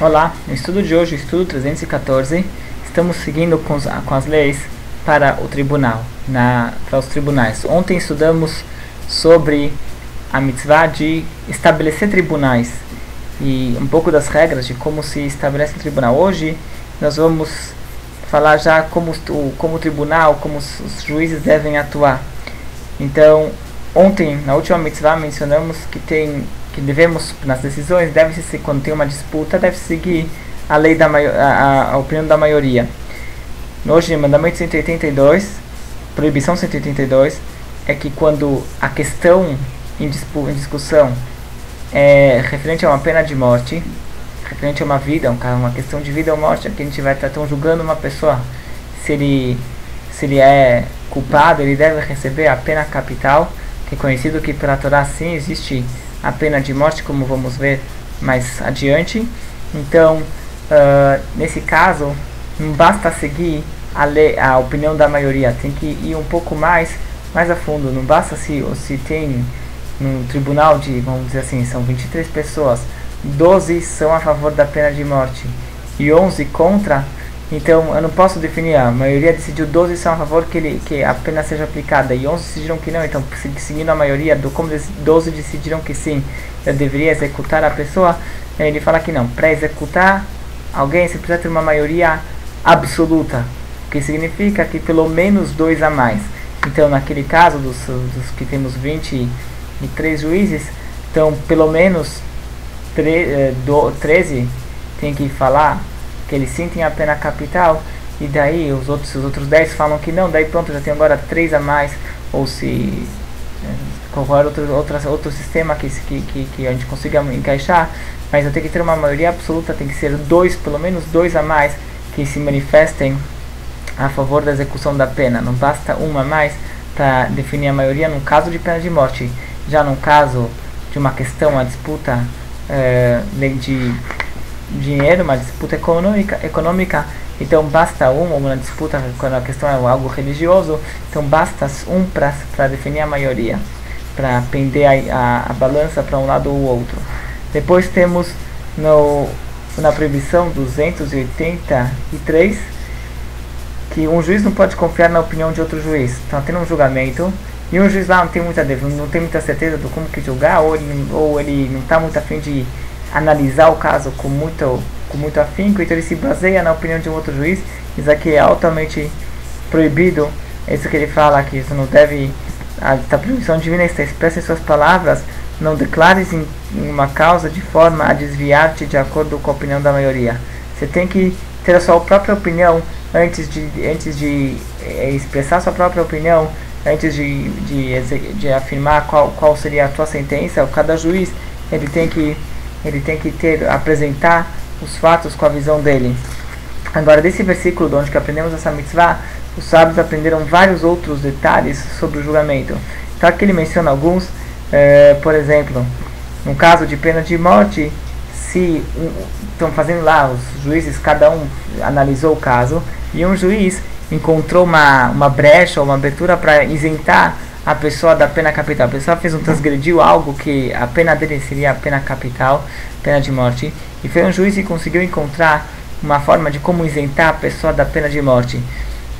Olá, no estudo de hoje, o estudo 314, estamos seguindo com as leis para o tribunal, para os tribunais. Ontem estudamos sobre a mitzvah de estabelecer tribunais e um pouco das regras de como se estabelece um tribunal. Hoje nós vamos falar já como o tribunal, como os juízes devem atuar. Então, ontem, na última mitzvah, mencionamos que devemos, nas decisões, quando tem uma disputa, deve-se seguir a lei a opinião da maioria. Hoje, mandamento 182, proibição 182, é que quando a questão em discussão é referente a uma pena de morte, referente a uma vida, uma questão de vida ou morte, aqui a gente vai estar julgando uma pessoa, se ele é culpado, ele deve receber a pena capital, que é conhecido que pela Torá sim existe a pena de morte, como vamos ver mais adiante. Então, nesse caso, não basta seguir a opinião da maioria, tem que ir um pouco mais a fundo. Não basta se tem no tribunal vamos dizer assim, são 23 pessoas, 12 são a favor da pena de morte e 11 contra. Então eu não posso definir, a maioria decidiu 12 são a favor que a pena seja aplicada e 11 decidiram que não. Então, seguindo a maioria, como 12 decidiram que sim, eu deveria executar a pessoa, ele fala que não, para executar alguém você precisa ter uma maioria absoluta, o que significa que pelo menos 2 a mais. Então, naquele caso dos que temos 23 juízes, então pelo menos 13 tem que falar que eles sim têm a pena capital, e daí os outros 10 falam que não, daí pronto, já tem agora 3 a mais, ou se qualquer outro sistema que a gente consiga encaixar, mas eu tenho que ter uma maioria absoluta, tem que ser pelo menos 2 a mais que se manifestem a favor da execução da pena. Não basta uma a mais para definir a maioria no caso de pena de morte. Já no caso de uma questão, a disputa de dinheiro, uma disputa econômica, então basta uma disputa quando a questão é algo religioso, então basta para definir a maioria, para pender a balança para um lado ou outro. Depois temos na proibição 283 que um juiz não pode confiar na opinião de outro juiz. Então, tendo um julgamento e um juiz lá não tem muita certeza do como que julgar, ou ele não está muito afim de analisar o caso com muito afinco, então ele se baseia na opinião de um outro juiz. Isso aqui é altamente proibido. É isso que ele fala, que você não deve, a proibição divina está expressa em suas palavras: não declares em uma causa de forma a desviar-te de acordo com a opinião da maioria. Você tem que ter a sua própria opinião antes de expressar a sua própria opinião, antes de afirmar qual seria a tua sentença. Cada juiz ele tem que apresentar os fatos com a visão dele. Agora, desse versículo de onde que aprendemos essa mitzvah, os sábios aprenderam vários outros detalhes sobre o julgamento. Então aqui ele menciona alguns, por exemplo, no caso de pena de morte, se estão fazendo lá, os juízes, cada um analisou o caso, e um juiz encontrou uma brecha ou uma abertura para isentar a pessoa da pena capital. A pessoa transgrediu algo que a pena dele seria a pena capital, pena de morte, e foi um juiz que conseguiu encontrar uma forma de como isentar a pessoa da pena de morte.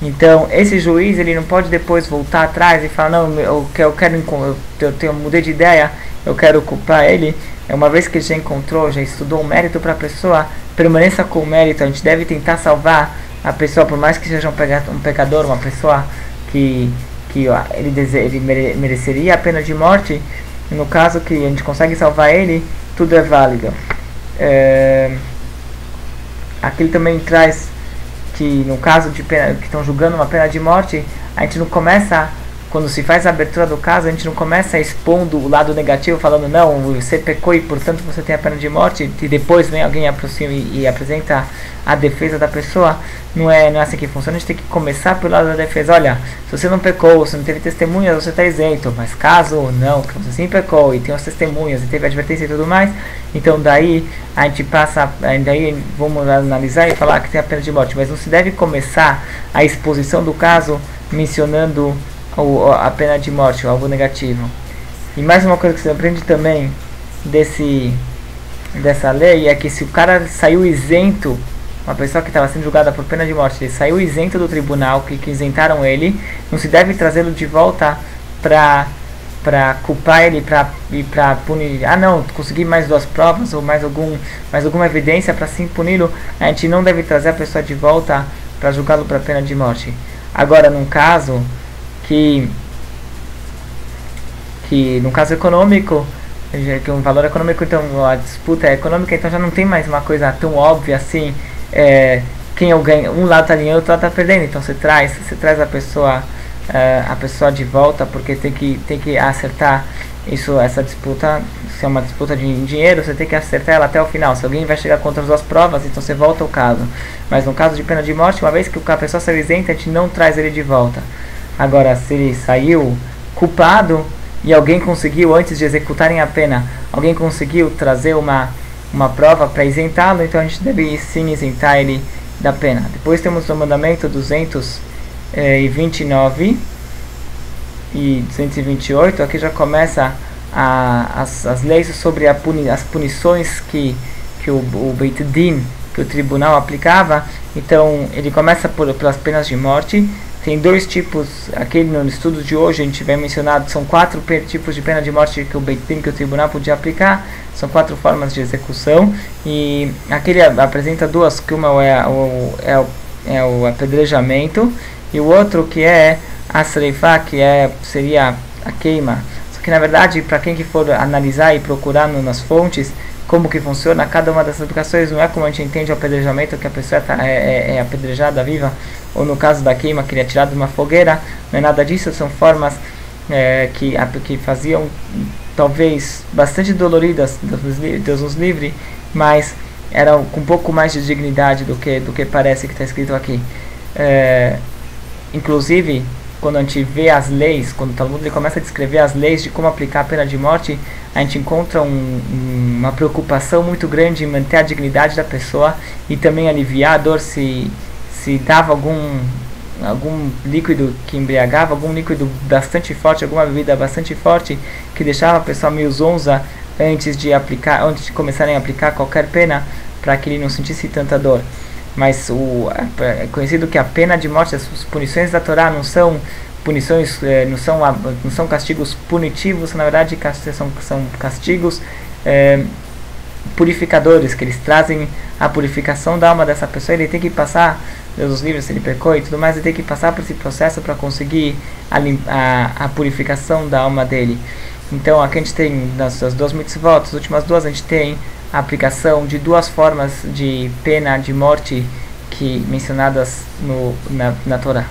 Então esse juiz ele não pode depois voltar atrás e falar: não, eu mudei de ideia, eu quero culpar ele. Uma vez que ele já encontrou, já estudou o mérito para a pessoa, permaneça com o mérito. A gente deve tentar salvar a pessoa, por mais que seja um pecador, uma pessoa que ele mereceria a pena de morte. No caso que a gente consegue salvar ele, tudo é válido. Aqui ele também traz que no caso de pena, que estão julgando uma pena de morte, a gente não começa, quando se faz a abertura do caso, a gente não começa expondo o lado negativo, falando: não, você pecou e portanto você tem a pena de morte, e depois vem alguém aproxima e apresenta a defesa da pessoa. Não é assim que funciona. A gente tem que começar pelo lado da defesa. Olha, se você não pecou, você não teve testemunhas, você está isento, mas caso não, que você sim pecou e tem as testemunhas e teve advertência e tudo mais, então daí a gente daí vamos analisar e falar que tem a pena de morte. Mas não se deve começar a exposição do caso mencionando a pena de morte, algo negativo. E mais uma coisa que você aprende também dessa lei é que se o cara saiu isento, uma pessoa que estava sendo julgada por pena de morte, ele saiu isento do tribunal, que isentaram ele, não se deve trazê-lo de volta para culpar ele e para punir. Ah, não, consegui mais 2 provas ou mais alguma evidência para sim puni-lo. A gente não deve trazer a pessoa de volta para julgá-lo para pena de morte. Agora, num caso no caso econômico, que um valor econômico, então a disputa é econômica, então já não tem mais uma coisa tão óbvia assim, quem eu ganho, um lado está ganhando, outro lado está perdendo, então você traz a pessoa de volta, porque tem que acertar essa disputa. Se é uma disputa de dinheiro, você tem que acertar ela até o final. Se alguém vai chegar contra as 2 provas, então você volta o caso. Mas no caso de pena de morte, uma vez que a pessoa saiu isenta, a gente não traz ele de volta. Agora, se ele saiu culpado e alguém conseguiu, antes de executarem a pena, alguém conseguiu trazer uma prova para isentá-lo, então a gente deve sim isentar ele da pena. Depois temos o mandamento 229 e 228, aqui já começa as leis sobre as punições que o Beit Din, que o tribunal aplicava. Então ele começa pelas penas de morte. Tem 2 tipos, aqui no estudo de hoje a gente vai mencionado, são 4 tipos de pena de morte que o Beit Din, que o tribunal podia aplicar, são 4 formas de execução, e aqui ele apresenta 2, que uma é o apedrejamento, e o outro que é a Sreifá, que seria a queima. Só que na verdade, para quem que for analisar e procurar nas fontes como que funciona cada uma dessas aplicações, não é como a gente entende o apedrejamento, que a pessoa é apedrejada viva, ou no caso da queima, que ele é tirado de uma fogueira. Não é nada disso, são formas que faziam talvez bastante doloridas, Deus nos livre, mas eram com um pouco mais de dignidade do que parece que está escrito aqui. Inclusive, quando a gente vê as leis, quando o Talmud ele começa a descrever as leis de como aplicar a pena de morte, a gente encontra uma preocupação muito grande em manter a dignidade da pessoa e também aliviar a dor se dava algum líquido que embriagava, algum líquido bastante forte, alguma bebida bastante forte que deixava a pessoa meio zonza antes de começarem a aplicar qualquer pena, para que ele não sentisse tanta dor. Mas é conhecido que a pena de morte, as punições da Torá não são punições, não são castigos punitivos, na verdade são castigos purificadores, que eles trazem a purificação da alma dessa pessoa. Ele tem que passar, Deus os livre, se ele pecou e tudo mais, ele tem que passar por esse processo para conseguir a purificação da alma dele. Então aqui a gente tem nas 2 mitzvot, as últimas 2, a gente tem a aplicação de 2 formas de pena de morte mencionadas na Torá.